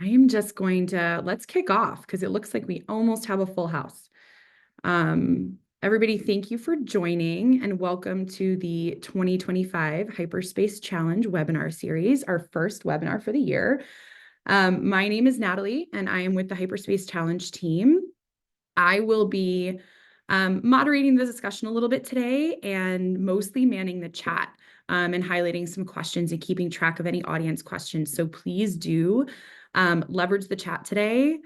I am just going to, let's kick off because it looks like we almost have a full house. Everybody, thank you for joining and welcome to the 2025 Hyperspace Challenge webinar series, our first webinar for the year. My name is Natalie and I am with the Hyperspace Challenge team. I will be moderating the discussion a little bit today and mostly manning the chat and highlighting some questions and keeping track of any audience questions. So please do leverage the chat today.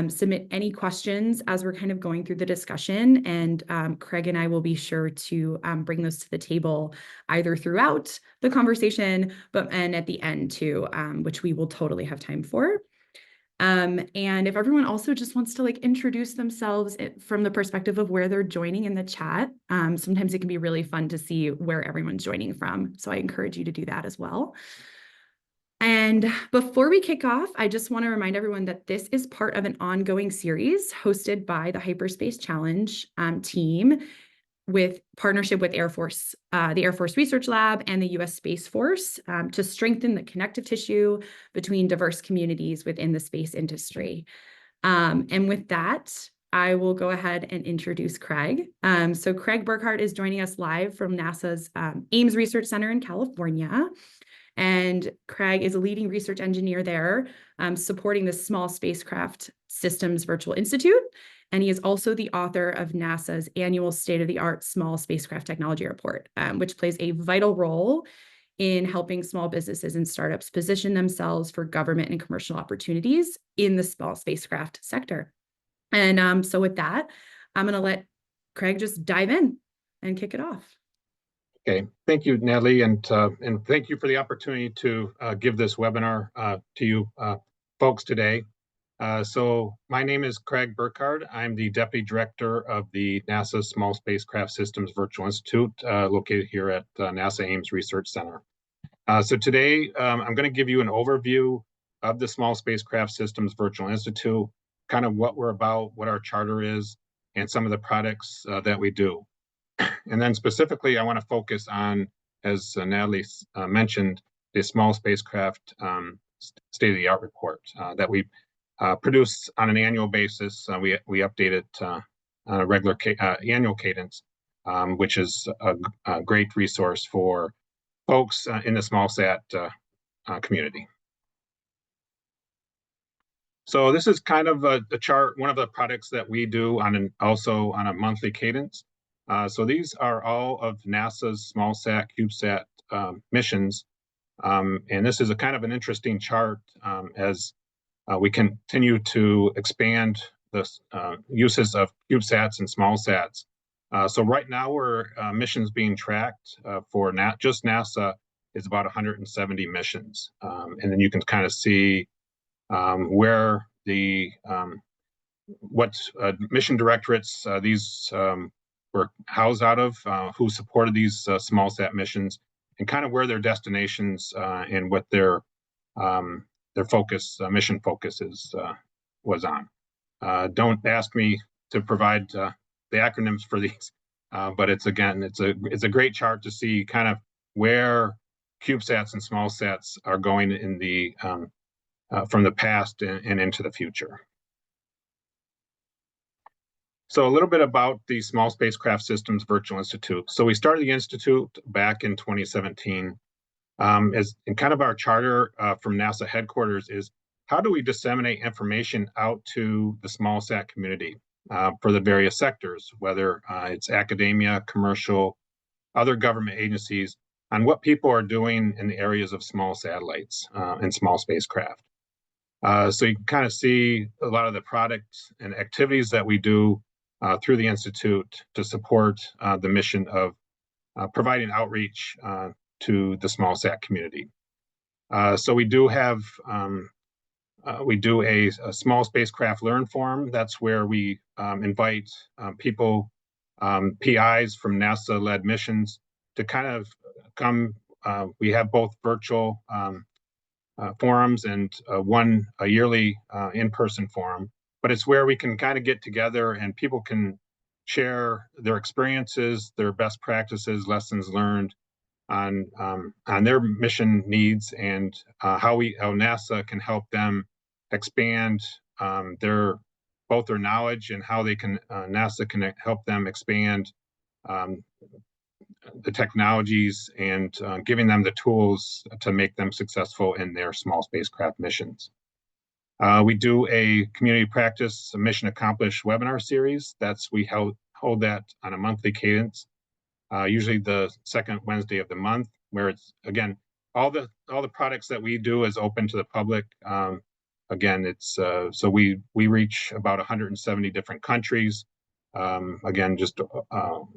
Submit any questions as we're kind of going through the discussion, and Craig and I will be sure to bring those to the table either throughout the conversation, and at the end too, which we will totally have time for. And if everyone also just wants to introduce themselves from the perspective of where they're joining in the chat, sometimes it can be really fun to see where everyone's joining from. So I encourage you to do that as well. And before we kick off, I just want to remind everyone that this is part of an ongoing series hosted by the Hyperspace Challenge team with partnership with the Air Force Research Lab and the U.S. Space Force to strengthen the connective tissue between diverse communities within the space industry. And with that, I will go ahead and introduce Craig. So Craig Burkhardt is joining us live from NASA's Ames Research Center in California. And Craig is a leading research engineer there, supporting the Small Spacecraft Systems Virtual Institute. And he is also the author of NASA's annual state-of-the-art Small Spacecraft Technology Report, which plays a vital role in helping small businesses and startups position themselves for government and commercial opportunities in the small spacecraft sector. And so with that, I'm going to let Craig just dive in and kick it off. Okay, thank you, Natalie, and thank you for the opportunity to give this webinar to you folks today. So my name is Craig Burkhardt. I'm the Deputy Director of the NASA Small Spacecraft Systems Virtual Institute, located here at NASA Ames Research Center. So today, I'm going to give you an overview of the Small Spacecraft Systems Virtual Institute, kind of what we're about, what our charter is, and some of the products that we do. And then specifically, I want to focus on, as Natalie mentioned, the Small Spacecraft State-of-the-Art report that we produce on an annual basis. We update it on a regular annual cadence, which is a great resource for folks in the SmallSat community. So this is kind of a chart, one of the products that we do also on a monthly cadence. So these are all of NASA's SmallSat, CubeSat missions. And this is a kind of an interesting chart as we continue to expand the uses of CubeSats and SmallSats. So right now we're missions being tracked for just NASA is about 170 missions. And then you can kind of see where the what mission directorates these were housed out of, who supported these SmallSat missions, and kind of where their destinations and what their focus, mission focus was on. Don't ask me to provide the acronyms for these, but it's a great chart to see kind of where CubeSats and SmallSats are going in the from the past and into the future. So a little bit about the Small Spacecraft Systems Virtual Institute. So we started the Institute back in 2017. And kind of our charter from NASA headquarters is, how do we disseminate information out to the SmallSat community for the various sectors, whether it's academia, commercial, other government agencies, on what people are doing in the areas of small satellites and small spacecraft. So you can kind of see a lot of the products and activities that we do through the Institute to support the mission of providing outreach to the SmallSat community. So we do have, we do a small spacecraft learn forum. That's where we invite people, PIs from NASA-led missions to kind of come. We have both virtual forums and a yearly in-person forum. But it's where we can kind of get together and people can share their experiences, their best practices, lessons learned on their mission needs, and how NASA can help them expand both their knowledge and how they can NASA can help them expand um, the technologies and giving them the tools to make them successful in their small spacecraft missions. We do a community practice, a mission accomplished webinar series. We hold that on a monthly cadence, usually the second Wednesday of the month, where it's, again, all the products that we do is open to the public. Again, it's so we reach about 170 different countries. Again, just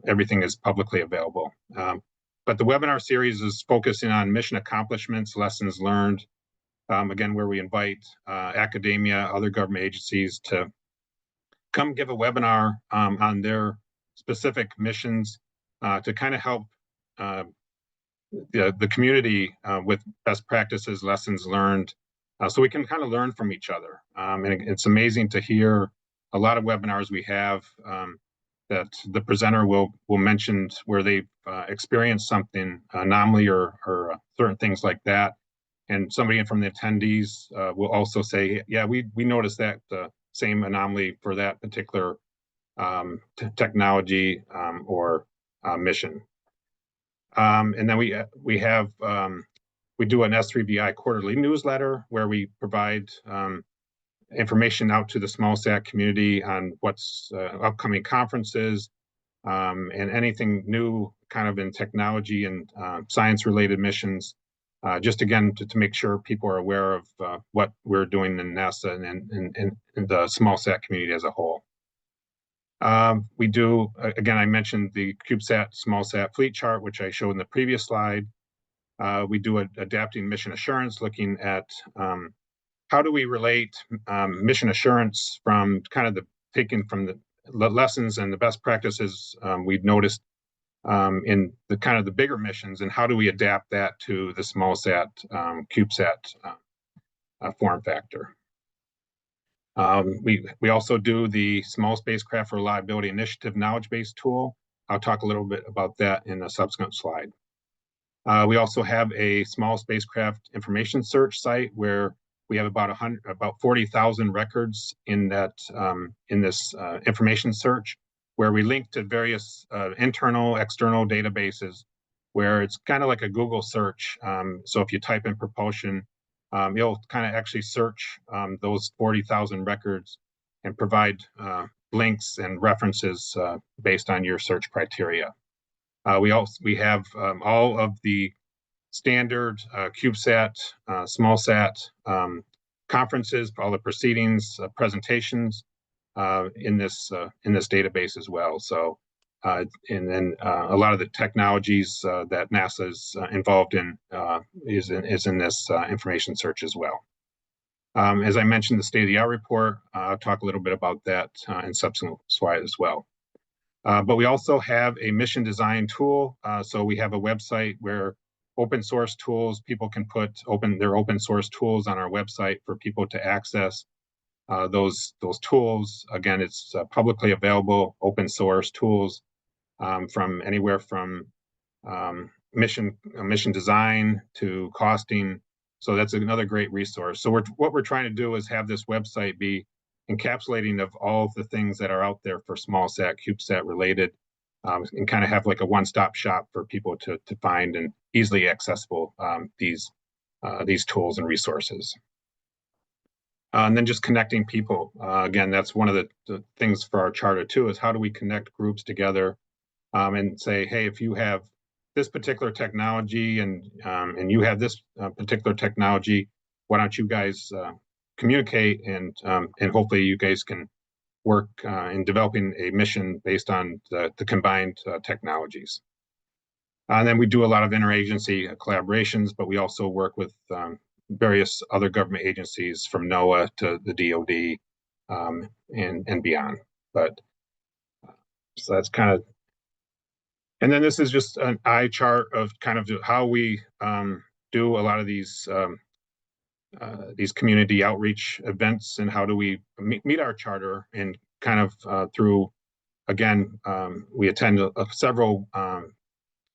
everything is publicly available. But the webinar series is focusing on mission accomplishments, lessons learned, again, where we invite academia, other government agencies to come give a webinar on their specific missions to kind of help the community with best practices, lessons learned, so we can kind of learn from each other. And it's amazing to hear a lot of webinars we have that the presenter will mention where they've experienced something, anomaly or certain things like that. And somebody from the attendees will also say, yeah, we noticed that same anomaly for that particular technology or mission. And then we do an S3BI quarterly newsletter where we provide information out to the smallsat community on what's upcoming conferences and anything new kind of in technology and science related missions. Just again, to make sure people are aware of what we're doing in NASA and the smallsat community as a whole. We do, again, I mentioned the CubeSat smallsat fleet chart, which I showed in the previous slide. We do adapting mission assurance, looking at how do we relate mission assurance from kind of taken from the lessons and the best practices we've noticed in the kind of the bigger missions, and how do we adapt that to the smallsat CubeSat form factor. We also do the Small Spacecraft Reliability Initiative knowledge base tool. I'll talk a little bit about that in a subsequent slide. We also have a small spacecraft information search site where we have about 40,000 records in that in this information search, where we link to various internal, external databases, where it's kind of like a Google search. So if you type in propulsion, you'll kind of actually search those 40,000 records and provide links and references based on your search criteria. We have all of the standard CubeSat, smallsat conferences, all the proceedings, presentations in this database as well. So, and then a lot of the technologies that NASA is involved in is in this information search as well. As I mentioned, the state-of-the-art report, I'll talk a little bit about that in subsequent slides as well. But we also have a mission design tool. So we have a website where open source tools, people can put their open source tools on our website for people to access those tools. Again, it's publicly available open source tools from anywhere from mission design to costing. So that's another great resource. So what we're trying to do is have this website be encapsulating of all of the things that are out there for smallsat, CubeSat related, and kind of have like a one-stop shop for people to find and easily accessible these tools and resources. And then just connecting people. Again, that's one of the things for our charter too, is how do we connect groups together and say, hey, if you have this particular technology and you have this particular technology, why don't you guys communicate and hopefully you guys can work in developing a mission based on the combined technologies. And then we do a lot of interagency collaborations, but we also work with various other government agencies from NOAA to the DoD and beyond. But so that's kind of, and then this is just an eye chart of kind of how we do a lot of these community outreach events and how do we meet our charter, and kind of through, again, we attend several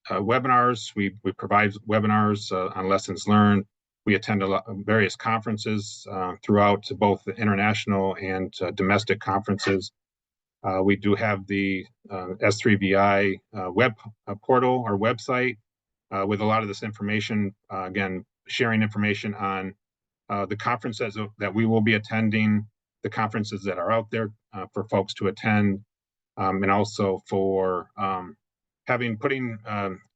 webinars. We provide webinars on lessons learned. We attend various conferences throughout both the international and domestic conferences. We do have the S3VI web portal or website with a lot of this information, again, sharing information on the conferences that we will be attending, the conferences that are out there for folks to attend, and also for putting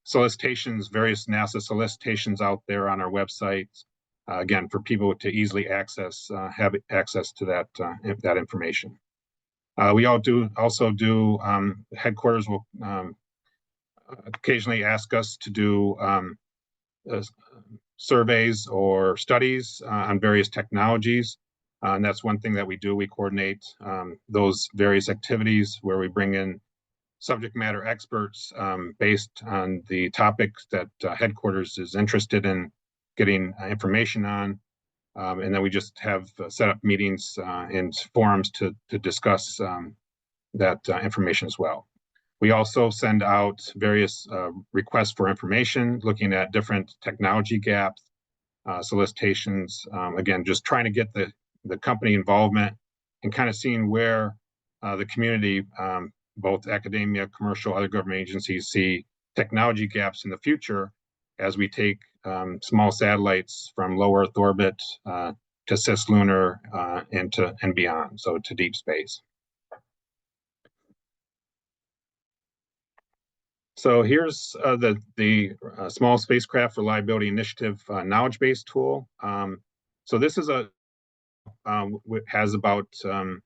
solicitations, various NASA solicitations out there on our website, again, for people to easily have access to that information. We also do headquarters will occasionally ask us to do surveys or studies on various technologies. And that's one thing that we do. We coordinate those various activities where we bring in subject matter experts based on the topics that headquarters is interested in getting information on. And then we just have set up meetings and forums to discuss that information as well. We also send out various requests for information, looking at different technology gaps, solicitations, again, just trying to get the company involvement and kind of seeing where the community, both academia, commercial, other government agencies see technology gaps in the future as we take small satellites from low Earth orbit to cislunar and beyond, so to deep space. So here's the Small Spacecraft Reliability Initiative knowledge base tool. So this is has about a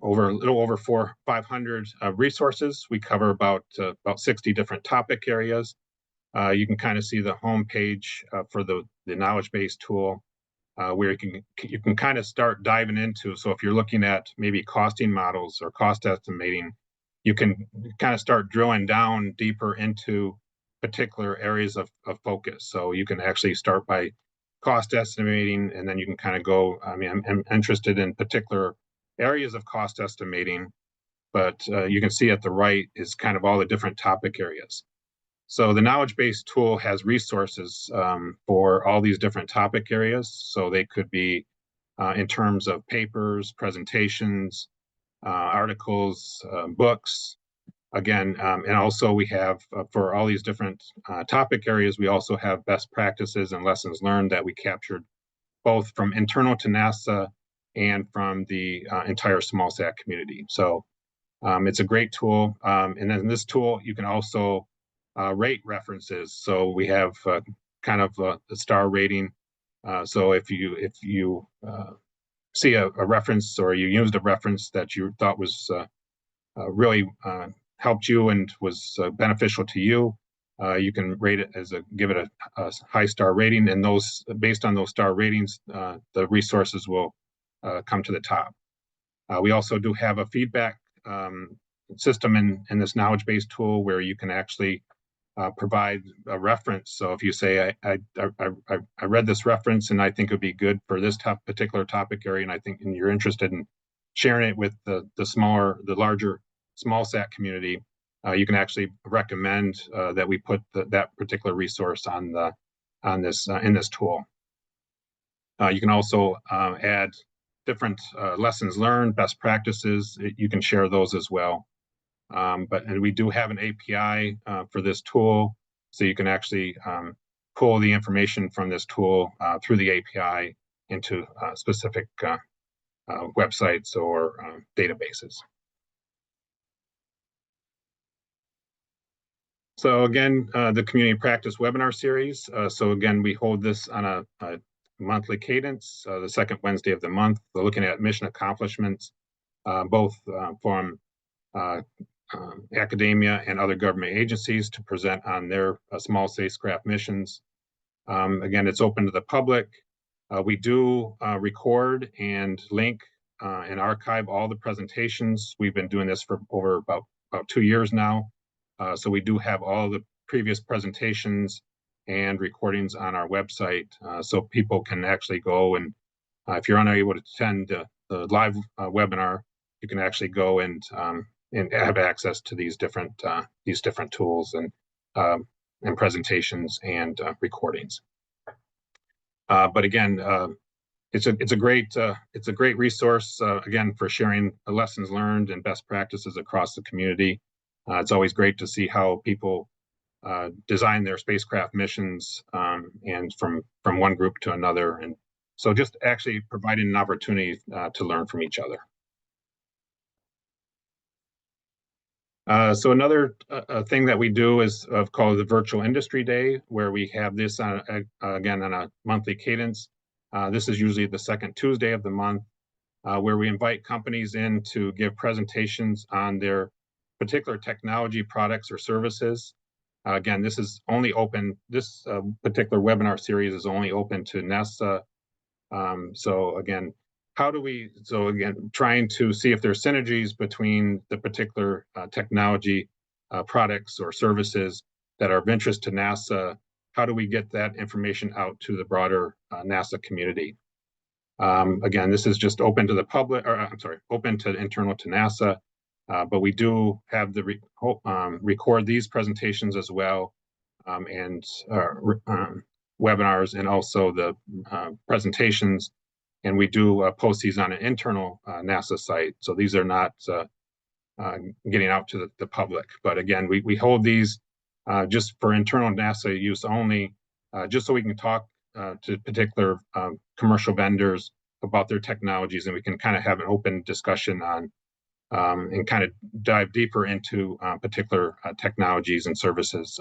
little over 500 resources. We cover about 60 different topic areas. You can kind of see the home page for the knowledge base tool, where you can kind of start diving into. So if you're looking at maybe costing models or cost estimating, you can kind of start drilling down deeper into particular areas of focus. So you can actually start by cost estimating, and then you can kind of go, I mean, I'm interested in particular areas of cost estimating, but you can see at the right is kind of all the different topic areas. So the knowledge base tool has resources for all these different topic areas. So they could be in terms of papers, presentations, articles, books. Again, and also we have for all these different topic areas, we also have best practices and lessons learned that we captured both from internal to NASA and from the entire SmallSat community. So it's a great tool. And then this tool, you can also rate references. So we have kind of a star rating. So if you see a reference or you used a reference that you thought was really helped you and was beneficial to you, you can rate it give it a high star rating, and those based on those star ratings, the resources will come to the top. We also do have a feedback system in this knowledge base tool where you can actually provide a reference. So if you say, I read this reference and I think it would be good for this particular topic area, and you're interested in sharing it with the larger SmallSat community, you can actually recommend that we put that particular resource in this tool. You can also add different lessons learned, best practices. You can share those as well. And we do have an API for this tool, so you can actually pull the information from this tool through the API into specific websites or databases. So again, the community practice webinar series. So again, we hold this on a monthly cadence, the second Wednesday of the month. We're looking at mission accomplishments, both from academia and other government agencies to present on their small spacecraft missions. Again, it's open to the public. We do record and link and archive all the presentations. We've been doing this for over about 2 years now. So we do have all the previous presentations and recordings on our website, so people can actually go and if you're unable to attend the live webinar, you can actually go and have access to these different tools and presentations and recordings. But again, it's a great resource again for sharing lessons learned and best practices across the community. It's always great to see how people design their spacecraft missions and from one group to another, and so just actually providing an opportunity to learn from each other. So another thing that we do is called the Virtual Industry Day, where we have this again on a monthly cadence. This is usually the second Tuesday of the month, where we invite companies in to give presentations on their particular technology products or services. Again, this is only open, this particular webinar series is only open to NASA. So again, trying to see if there's synergies between the particular technology products or services that are of interest to NASA. How do we get that information out to the broader NASA community? Again, this is just open to the public, or I'm sorry, open to internal to NASA, but we do have the record these presentations as well, and webinars, and also the presentations, and we do post these on an internal NASA site. So these are not getting out to the public, but again, we hold these just for internal NASA use only, just so we can talk to particular commercial vendors about their technologies, and we can kind of have an open discussion on and kind of dive deeper into particular technologies and services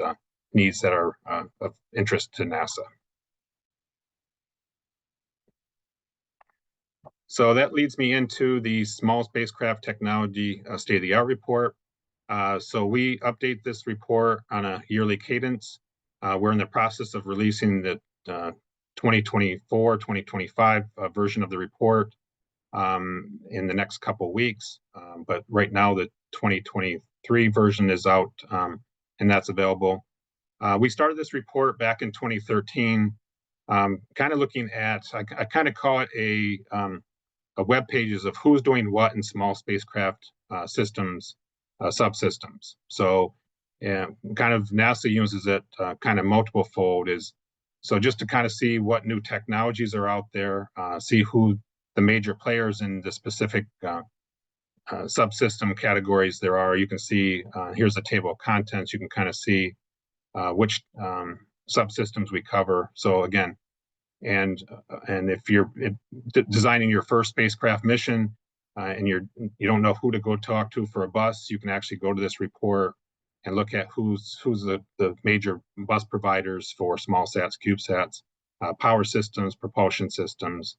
needs that are of interest to NASA. So that leads me into the Small Spacecraft Technology State-of-the-Art report. So we update this report on a yearly cadence. We're in the process of releasing the 2024-2025 version of the report in the next couple weeks. But right now, the 2023 version is out, and that's available. We started this report back in 2013, kind of looking at, I kind of call it a web pages of who's doing what in small spacecraft systems, subsystems. So kind of NASA uses it kind of multiple fold, is so just to kind of see what new technologies are out there, see who the major players in the specific subsystem categories there are. You can see here's the table of contents. You can kind of see which subsystems we cover. So again, and if you're designing your first spacecraft mission and you don't know who to go talk to for a bus, you can actually go to this report and look at who's the major bus providers for small sats, CubeSats, power systems, propulsion systems.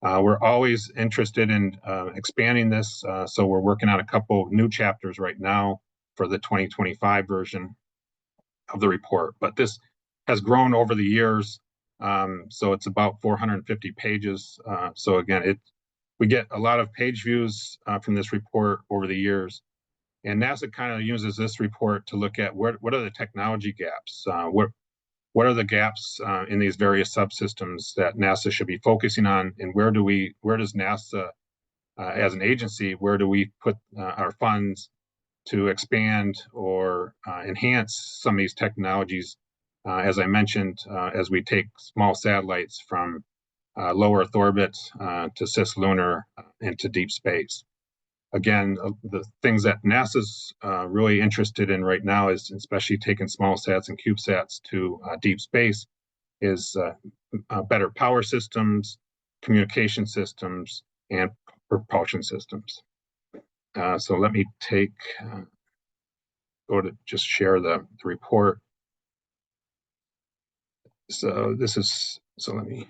We're always interested in expanding this, so we're working on a couple new chapters right now for the 2025 version of the report. But this has grown over the years, so it's about 450 pages. So again, we get a lot of page views from this report over the years. And NASA kind of uses this report to look at what are the technology gaps, what are the gaps in these various subsystems that NASA should be focusing on, and where does NASA as an agency, where do we put our funds to expand or enhance some of these technologies, as I mentioned, as we take small satellites from low Earth orbit to cislunar into deep space. Again, the things that NASA's really interested in right now is, especially taking small sats and CubeSats to deep space, is better power systems, communication systems, and propulsion systems. So let me go to just share the report. So let me.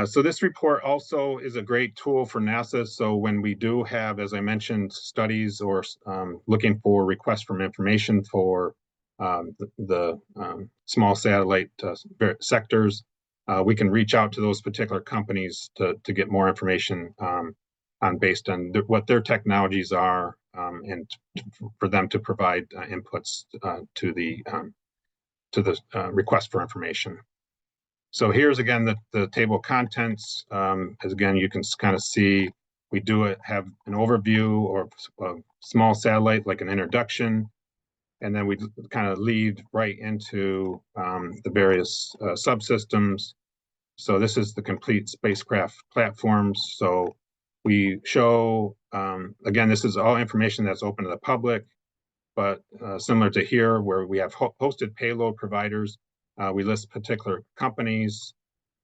So this report also is a great tool for NASA. So when we do have, as I mentioned, studies or looking for requests from information for the small satellite sectors, we can reach out to those particular companies to get more information based on what their technologies are, and for them to provide inputs to the request for information. So here's again the table of contents. As again, you can kind of see we do have an overview or a small satellite, like an introduction, and then we kind of lead right into the various subsystems. So this is the complete spacecraft platforms. So we show, again, this is all information that's open to the public, but similar to here where we have hosted payload providers, we list particular companies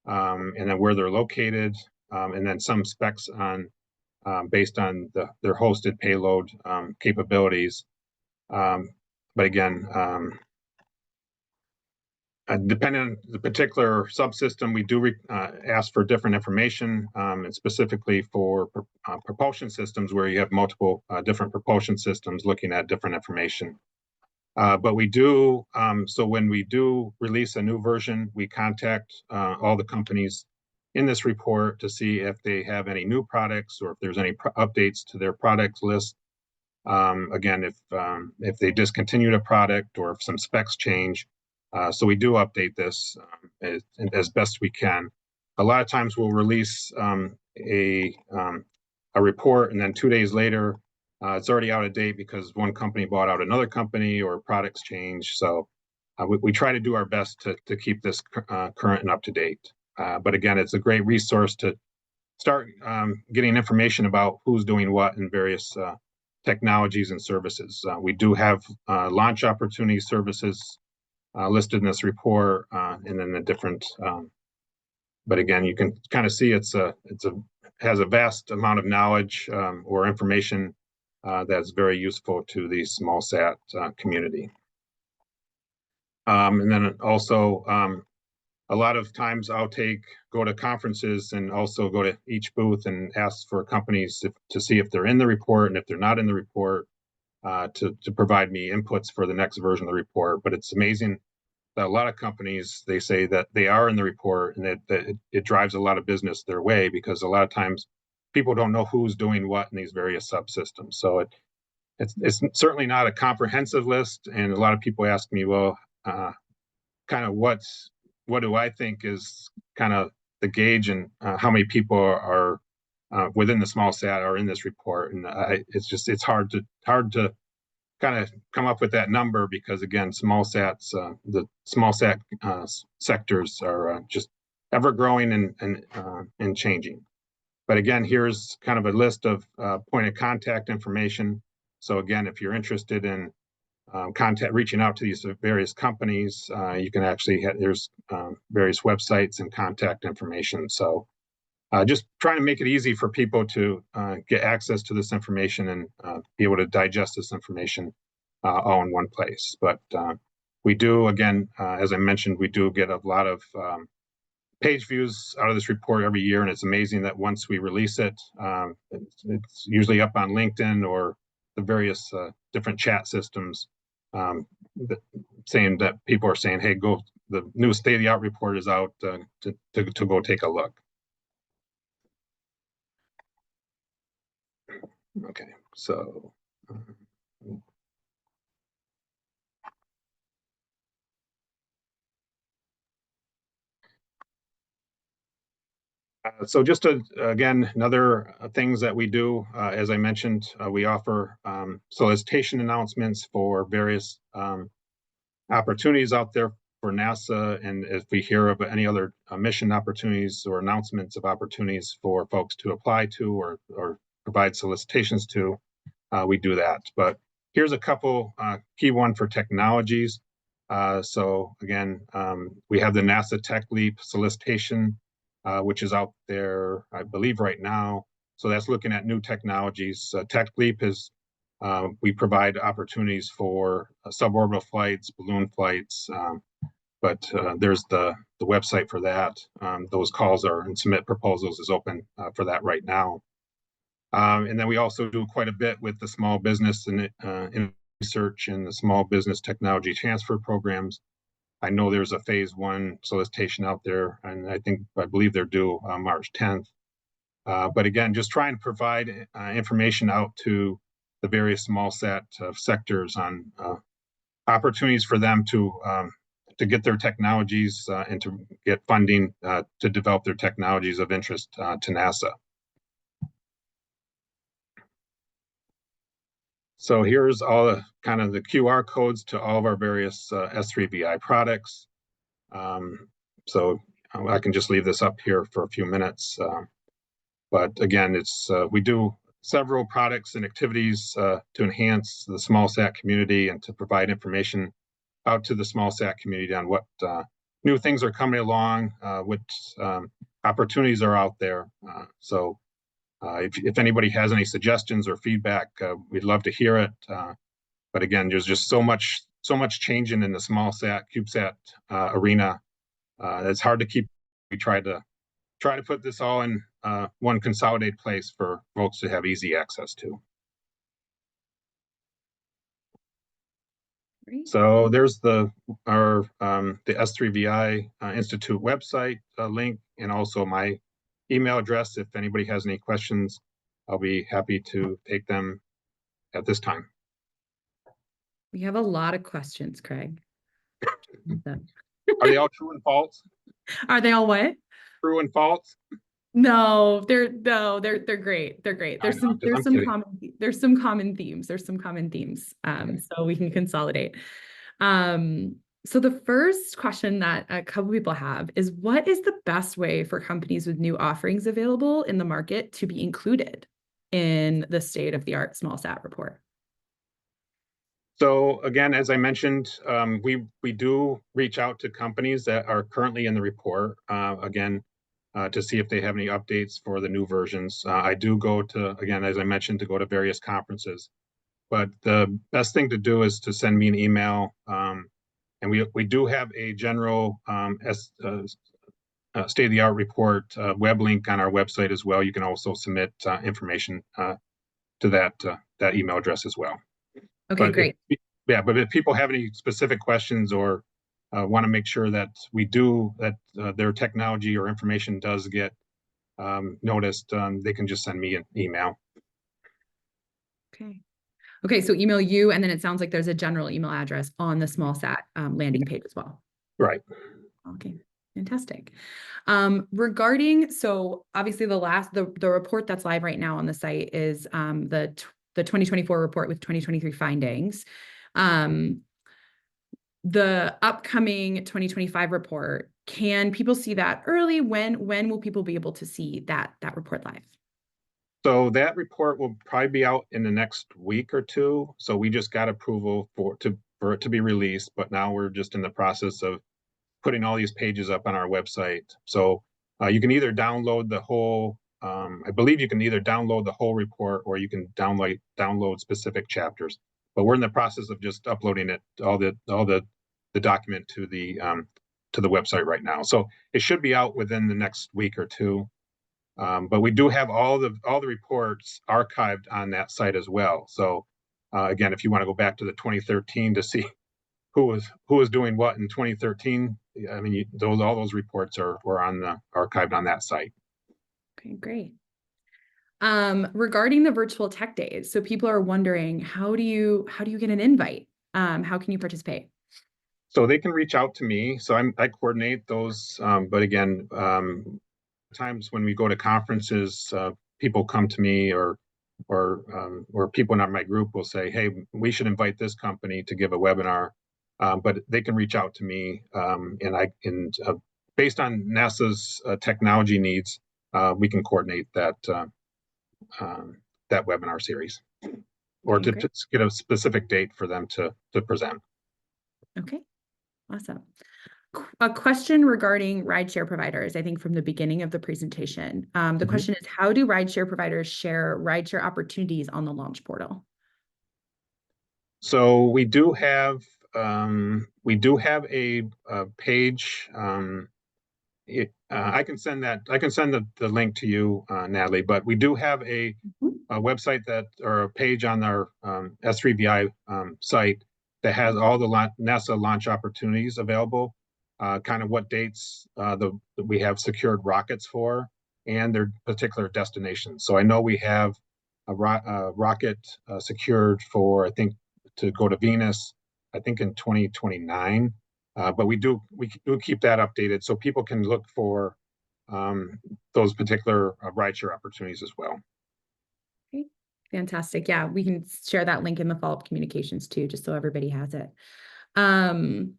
and then where they're located, and then some specs on based on their hosted payload capabilities. But again, depending on the particular subsystem, we do ask for different information, and specifically for propulsion systems where you have multiple different propulsion systems looking at different information. But we do, so when we do release a new version, we contact all the companies in this report to see if they have any new products or if there's any updates to their product list. Again, if they discontinued a product or if some specs change. So we do update this as best we can. A lot of times we'll release a report and then 2 days later, it's already out of date because one company bought out another company or products change. So we try to do our best to keep this current and up to date. But again, it's a great resource to start getting information about who's doing what in various technologies and services. We do have launch opportunity services listed in this report, and then the different. But again, you can kind of see has a vast amount of knowledge or information that's very useful to the small sat community. And then also, a lot of times I'll go to conferences and also go to each booth and ask for companies to see if they're in the report, and if they're not in the report, to provide me inputs for the next version of the report. But it's amazing that a lot of companies, they say that they are in the report, and that it drives a lot of business their way, because a lot of times people don't know who's doing what in these various subsystems. So it's certainly not a comprehensive list, and a lot of people ask me, well, kind of what do I think is kind of the gauge, and how many people are within the small sat are in this report. And it's hard to kind of come up with that number, because again, small sats, the small sat sectors are just ever growing and changing. But again, here's kind of a list of point of contact information. So again, if you're interested in reaching out to these various companies, you can actually there's various websites and contact information. So just trying to make it easy for people to get access to this information and be able to digest this information all in one place. But we do, again, as I mentioned, we do get a lot of page views out of this report every year, and it's amazing that once we release it, it's usually up on LinkedIn or the various different chat systems, saying that people are saying, hey, the new state-of-the-art report is out, to go take a look. Okay, so so just again, another things that we do, as I mentioned, we offer solicitation announcements for various opportunities out there for NASA, and if we hear of any other mission opportunities or announcements of opportunities for folks to apply to or provide solicitations to, we do that. But here's a couple key one for technologies. So again, we have the NASA Tech Leap solicitation, which is out there, I believe, right now. So that's looking at new technologies. Tech Leap is we provide opportunities for suborbital flights, balloon flights, but there's the website for that. Those calls and submit proposals is open for that right now. And then we also do quite a bit with the small business and in research and the small business technology transfer programs. I know there's a phase 1 solicitation out there, and I believe they're due March 10th. But again, just trying to provide information out to the various small sat sectors on opportunities for them to get their technologies and to get funding to develop their technologies of interest to NASA. So here's all the kind of the QR codes to all of our various S3VI products. So I can just leave this up here for a few minutes. But again, we do several products and activities to enhance the small sat community and to provide information out to the small sat community on what new things are coming along, what opportunities are out there. So if anybody has any suggestions or feedback, we'd love to hear it. But again, there's just so much changing in the small sat CubeSat arena. It's hard to keep. We try to put this all in one consolidated place for folks to have easy access to. Great. So there's the S3VI Institute website link, and also my email address. If anybody has any questions, I'll be happy to take them at this time. We have a lot of questions, Craig. Are they all true and false? Are they all what? True and false? No, they're great. They're great. There's some common themes. There's some common themes. So we can consolidate. So the first question that a couple people have is, what is the best way for companies with new offerings available in the market to be included in the state-of-the-art small sat report? So again, as I mentioned, we do reach out to companies that are currently in the report, again, to see if they have any updates for the new versions. I do go to, again, as I mentioned, to go to various conferences. But the best thing to do is to send me an email. And we do have a general state-of-the-art report web link on our website as well. You can also submit information to that email address as well. Okay, But great. But if people have any specific questions or want to make sure that their technology or information does get noticed, they can just send me an email. Okay. Okay, so email you, and then it sounds like there's a general email address on the small sat landing page as well. Right. Okay, fantastic. So obviously the report that's live right now on the site is the 2024 report with 2023 findings. The upcoming 2025 report, can people see that early? When will people be able to see that report live? So that report will probably be out in the next week or two. So we just got approval for it to be released, but now we're just in the process of putting all these pages up on our website. So you can either download the whole. I believe you can either download the whole report or you can download specific chapters. But we're in the process of just uploading it, all the document to the website right now. So it should be out within the next week or two. But we do have all the reports archived on that site as well. So again, if you want to go back to the 2013 to see who was doing what in 2013, I mean, all those reports were archived on that site. Okay, great. Regarding the virtual tech days, so people are wondering, how do you get an invite? How can you participate? So they can reach out to me. So I coordinate those. But again, times when we go to conferences, people come to me or people in my group will say, hey, we should invite this company to give a webinar. But they can reach out to me, and based on NASA's technology needs, we can coordinate that webinar series, or Okay, to get a specific date for them to present. Okay, awesome. A question regarding rideshare providers, I think from the beginning of the presentation. The question is, how do rideshare providers share rideshare opportunities on the launch portal? So we do have a page. I can send the link to you, Natalie. But we do have a website or a page on our S3VI site that has all the NASA launch opportunities available. Kind of what dates we have secured rockets for, and their particular destinations. So I know we have a rocket secured for, I think, to go to Venus, I think in 2029. But we do keep that updated so people can look for those particular rideshare opportunities as well. Okay. Fantastic. Yeah, we can share that link in the follow-up communications too, just so everybody has it. Um,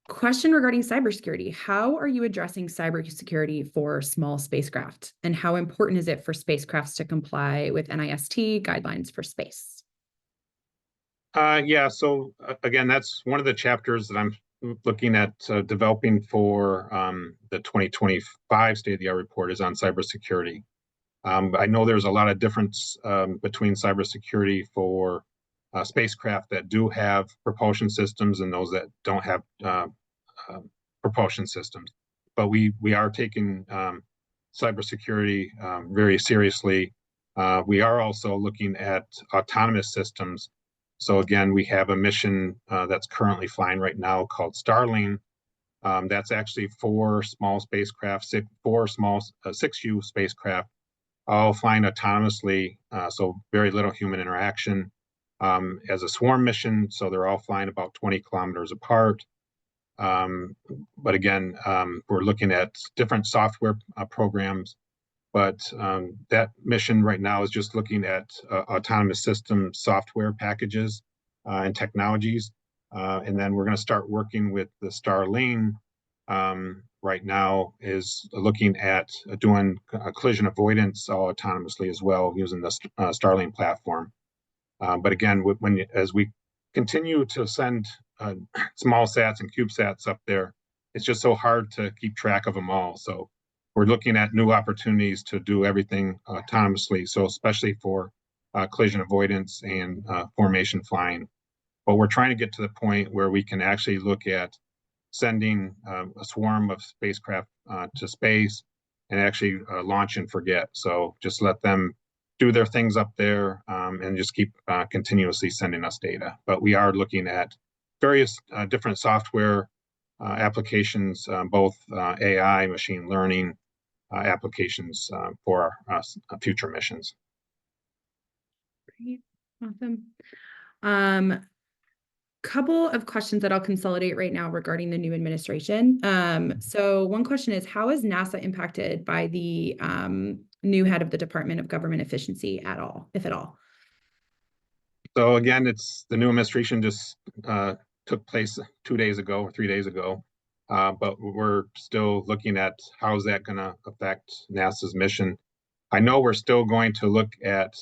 Question regarding cybersecurity. How are you addressing cybersecurity for small spacecraft? And how important is it for spacecrafts to comply with NIST guidelines for space? Yeah, so again, that's one of the chapters that I'm looking at developing for the 2025 State of the Art report is on cybersecurity. I know there's a lot of difference between cybersecurity for spacecraft that do have propulsion systems and those that don't have propulsion systems. But we are taking cybersecurity very seriously. We are also looking at autonomous systems. So again, we have a mission that's currently flying right now called Starling. That's actually four small spacecraft, four small 6U spacecraft, all flying autonomously, so very little human interaction. As a swarm mission, so they're all flying about 20 kilometers apart. But again, we're looking at different software programs, but that mission right now is just looking at autonomous system software packages and technologies. And then we're going to start working with the Starling right now is looking at doing collision avoidance all autonomously as well using the Starling platform. But again, as we continue to send small sats and CubeSats up there, it's just so hard to keep track of them all. So we're looking at new opportunities to do everything autonomously. So especially for collision avoidance and formation flying. But we're trying to get to the point where we can actually look at sending a swarm of spacecraft to space and actually launch and forget. So just let them do their things up there and just keep continuously sending us data. But we are looking at various different software applications, both AI, machine learning applications for our future missions. Great. Awesome. Couple of questions that I'll consolidate right now regarding the new administration. So one question is, how is NASA impacted by the new head of the Department of Government Efficiency at all, if at all? So again, it's the new administration just took place 2 days ago or 3 days ago. But we're still looking at how is that going to affect NASA's mission. I know we're still going to look at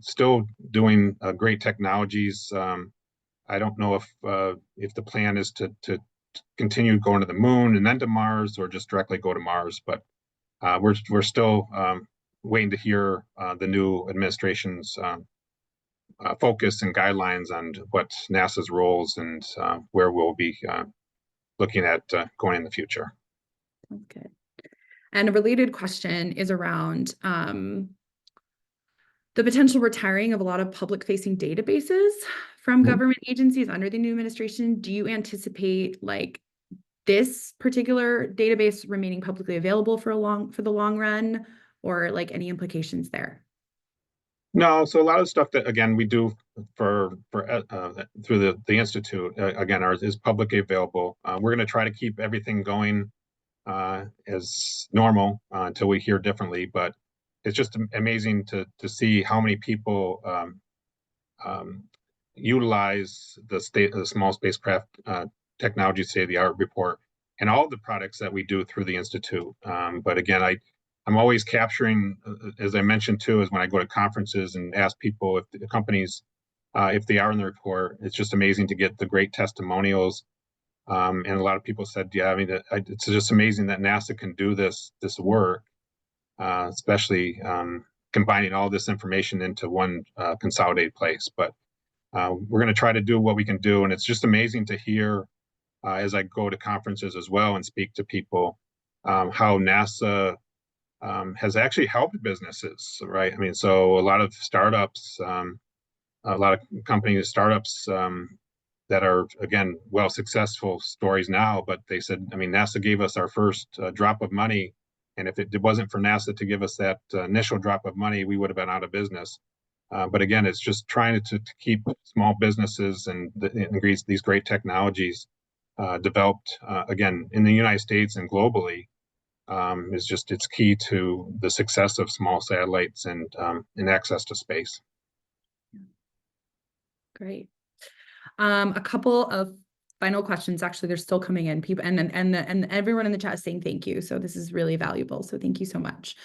still doing great technologies. I don't know if the plan is to continue going to the moon and then to Mars, or just directly go to Mars. But we're still waiting to hear the new administration's focus and guidelines on what NASA's roles and where we'll be looking at going in the future. Okay. And a related question is around the potential retiring of a lot of public-facing databases from government agencies under the new administration. Do you anticipate like this particular database remaining publicly available for the long run, or like any implications there? No, so a lot of stuff that again we do for through the institute again ours is publicly available. We're going to try to keep everything going as normal until we hear differently. But it's just amazing to see how many people utilize the small spacecraft technology state of the art report and all the products that we do through the institute. But again, I'm always capturing, as I mentioned too, is when I go to conferences and ask people if the companies, if they are in the report. It's just amazing to get the great testimonials. And a lot of people said, yeah, I mean, it's just amazing that NASA can do this work, especially combining all this information into one consolidated place. But we're going to try to do what we can do. And it's just amazing to hear as I go to conferences as well and speak to people how NASA has actually helped businesses, right? I mean, so a lot of startups, a lot of companies, startups that are, again, well, successful stories now, but they said, I mean, NASA gave us our first drop of money. And if it wasn't for NASA to give us that initial drop of money, we would have been out of business. But again, it's just trying to keep small businesses and these great technologies developed, again, in the United States and globally, it's key to the success of small satellites and access to space. Great. A couple of final questions. Actually, they're still coming in. People and everyone in the chat is saying thank you. So this is really valuable. So thank you so much.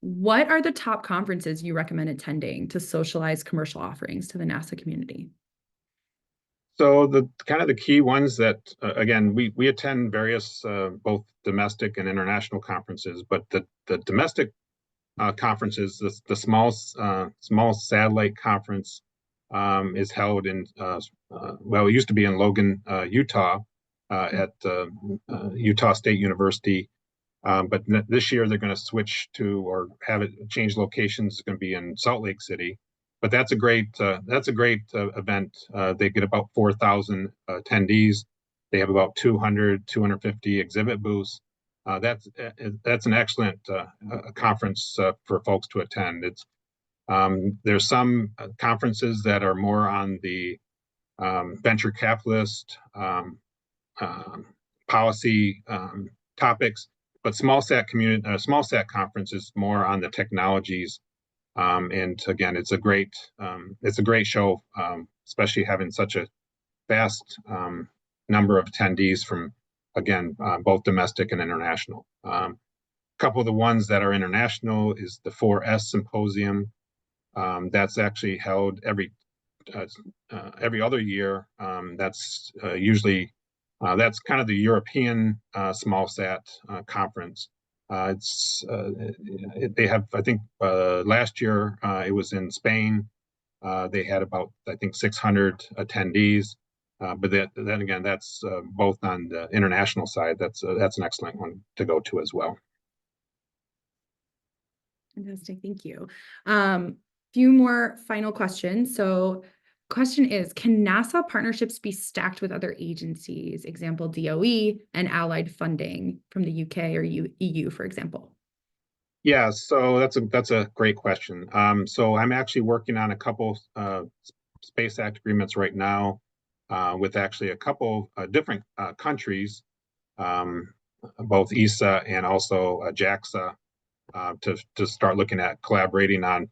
What are the top conferences you recommend attending to socialize commercial offerings to the NASA community? So the kind of the key ones that again we attend various both domestic and international conferences, but the domestic conferences, the small satellite conference is held in well, it used to be in Logan, Utah, at Utah State University. But this year they're going to switch to or have it change locations. It's going to be in Salt Lake City. But that's a great event. They get about 4,000 attendees. They have about 250 exhibit booths. That's an excellent conference for folks to attend. There's some conferences that are more on the venture capitalist policy topics, but small sat conference is more on the technologies. And again, it's a great show, especially having such a vast number of attendees from, again, both domestic and international. A couple of the ones that are international is the 4S Symposium. That's actually held every other year. That's usually that's kind of the European small sat conference. They have, I think, last year it was in Spain. They had about, I think, 600 attendees. But then again, that's both on the international side. That's an excellent one to go to as well. Fantastic, thank you. Few more final questions. So question is, can NASA partnerships be stacked with other agencies, example DOE and allied funding from the UK or EU, for example? Yeah, so that's a great question. So I'm actually working on a couple Space Act agreements right now with actually a couple different countries, both ESA and also JAXA, to start looking at collaborating on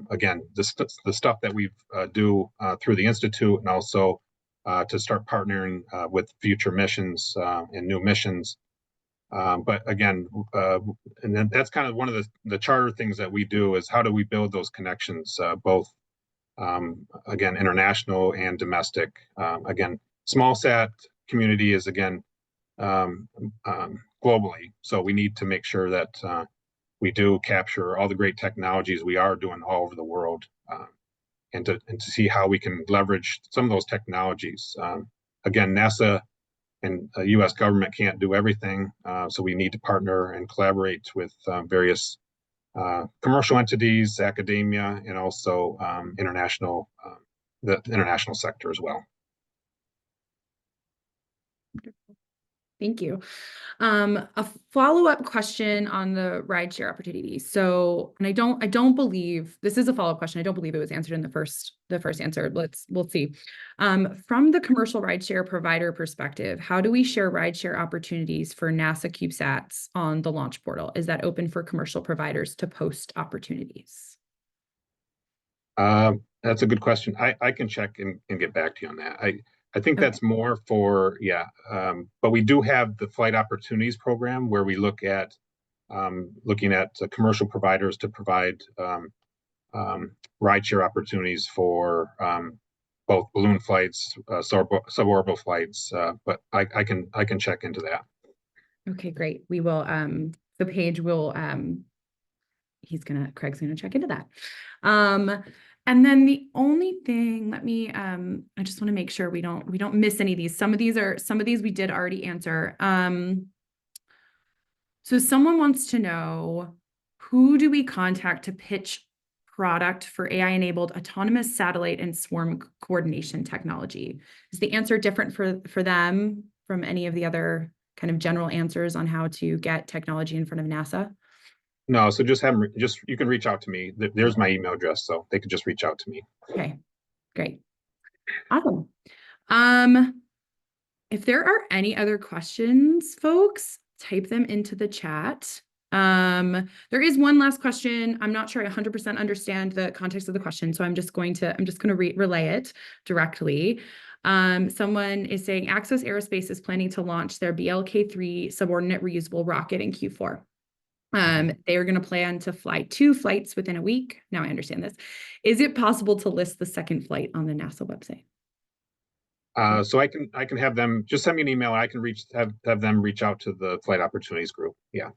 again the stuff that we do through the Institute, and also to start partnering with future missions and new missions. But again, and then that's kind of one of the charter things that we do is how do we build those connections, both again international and domestic. Again, small sat community is again globally, so we need to make sure that we do capture all the great technologies we are doing all over the world, and to see how we can leverage some of those technologies. Again, NASA and the U.S. government can't do everything, so we need to partner and collaborate with various commercial entities, academia, and also the international sector as well. Thank you. A follow-up question on the rideshare opportunity. So, and I don't believe this is a follow-up question. I don't believe it was answered in the first answer. We'll see. From the commercial rideshare provider perspective, how do we share rideshare opportunities for NASA CubeSats on the launch portal? Is that open for commercial providers to post opportunities? That's a good question. I can check and get back to you on that. I think that's more for, but we do have the Flight Opportunities Program where we look at looking at commercial providers to provide rideshare opportunities for both balloon flights, suborbital flights. But I can check into that. Okay, great. We will. The page will. Craig's gonna check into that. And then the only thing, I just want to make sure we don't miss any of these. Some of these we did already answer. So someone wants to know, who do we contact to pitch product for AI-enabled autonomous satellite and swarm coordination technology? Is the answer different for them from any of the other kind of general answers on how to get technology in front of NASA? No, so just have them, you can reach out to me. There's my email address, so they could just reach out to me. Okay, great. Awesome. If there are any other questions, folks, type them into the chat. There is one last question. I'm not sure I 100% understand the context of the question, so I'm just going to relay it directly. Someone is saying Axos Aerospace is planning to launch their BLK-3 subordinate reusable rocket in Q4. They are going to plan to fly 2 flights within a week. Now I understand this. Is it possible to list the second flight on the NASA website? So I can have them just send me an email. I can have them reach out to the flight opportunities group. Yeah.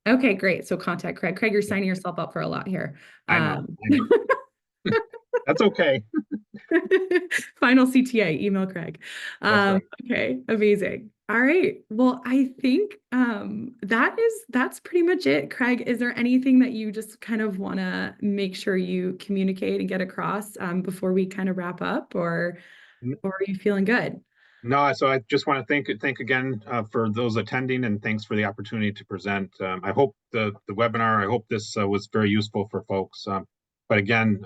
Okay, great. So contact Craig. Craig, you're signing yourself up for a lot here. I know. That's okay. Final CTA, email Craig. That's right. Okay, amazing. All right. Well, I think that's pretty much it. Craig, is there anything that you just kind of want to make sure you communicate and get across before we kind of wrap up, or are you feeling good? No, so I just want to thank again for those attending, and thanks for the opportunity to present. I hope the webinar, I hope this was very useful for folks. But again,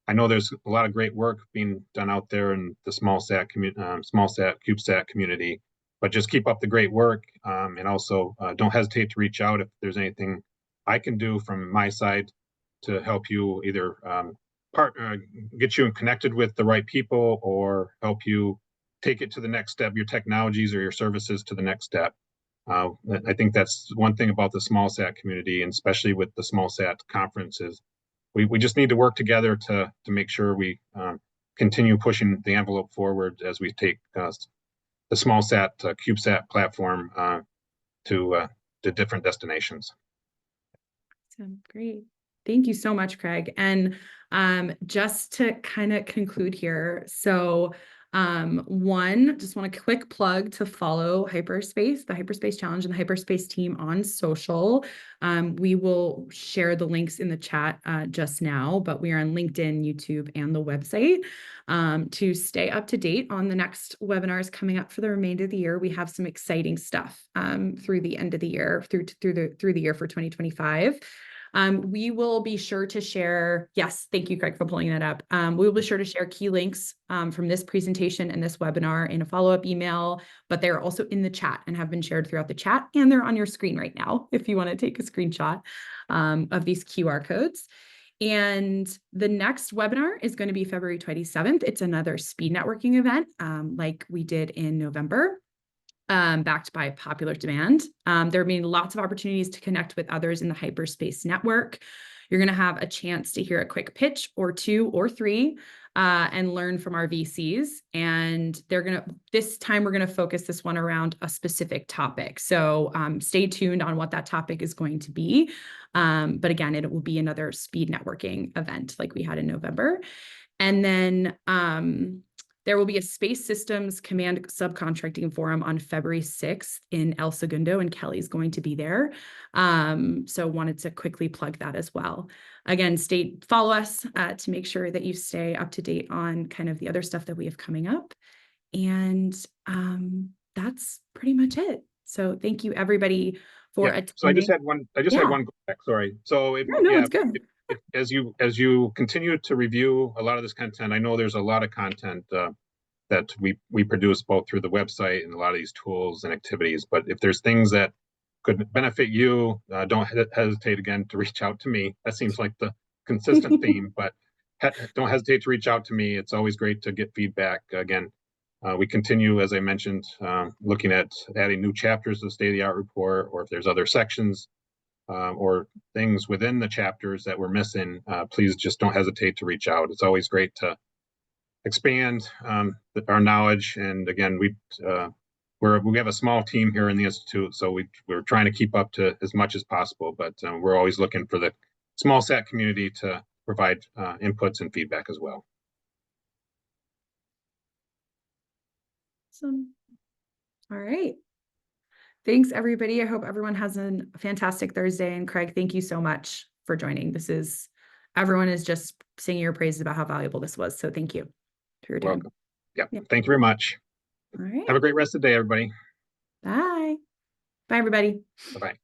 I know there's a lot of great work being done out there in the small sat CubeSat community. But just keep up the great work, and also don't hesitate to reach out if there's anything I can do from my side to help you either get you connected with the right people or help you take it to the next step, your technologies or your services to the next step. I think that's one thing about the small sat community, and especially with the small sat conferences. We just need to work together to make sure we continue pushing the envelope forward as we take the small sat CubeSat platform to different destinations. Awesome. Great. Thank you so much, Craig. And just to kind of conclude here, so just want a quick plug to follow Hyperspace, the Hyperspace Challenge, and the Hyperspace team on social. We will share the links in the chat just now, but we are on LinkedIn, YouTube, and the website. To stay up to date on the next webinars coming up for the remainder of the year, we have some exciting stuff through the end of the year, through the year for 2025. We will be sure to share, yes, thank you, Craig, for pulling that up. We will be sure to share key links from this presentation and this webinar in a follow-up email, but they're also in the chat and have been shared throughout the chat, and they're on your screen right now if you want to take a screenshot of these QR codes. And the next webinar is going to be February 27th. It's another speed networking event like we did in November. Backed by popular demand. There are being lots of opportunities to connect with others in the Hyperspace network. You're going to have a chance to hear a quick pitch or 2 or 3 and learn from our VCs. And this time we're going to focus this one around a specific topic. So stay tuned on what that topic is going to be. But again, it will be another speed networking event like we had in November. And then there will be a Space Systems Command Subcontracting Forum on February 6th in El Segundo, and Kelly's going to be there. So wanted to quickly plug that as well. Again, follow us to make sure that you stay up to date on kind of the other stuff that we have coming up. And that's pretty much it. So thank you everybody for attending. So I just had one back, sorry. So it's good. As you continue to review a lot of this content, I know there's a lot of content that we produce both through the website and a lot of these tools and activities. But if there's things that could benefit you, don't hesitate again to reach out to me. That seems like the consistent theme, but don't hesitate to reach out to me. It's always great to get feedback. Again, we continue, as I mentioned, looking at adding new chapters to the state-of-the-art report, or if there's other sections or things within the chapters that we're missing, please just don't hesitate to reach out. It's always great to expand our knowledge. And again, we have a small team here in the Institute, so we're trying to keep up to as much as possible, but we're always looking for the small sat community to provide inputs and feedback as well. Awesome. All right. Thanks, everybody. I hope everyone has a fantastic Thursday. And Craig, thank you so much for joining. Everyone is just singing your praises about how valuable this was. So thank you for your time. Welcome. Yeah. Thank you very much. All right. Have a great rest of the day, everybody. Bye. Bye, everybody. Bye-bye.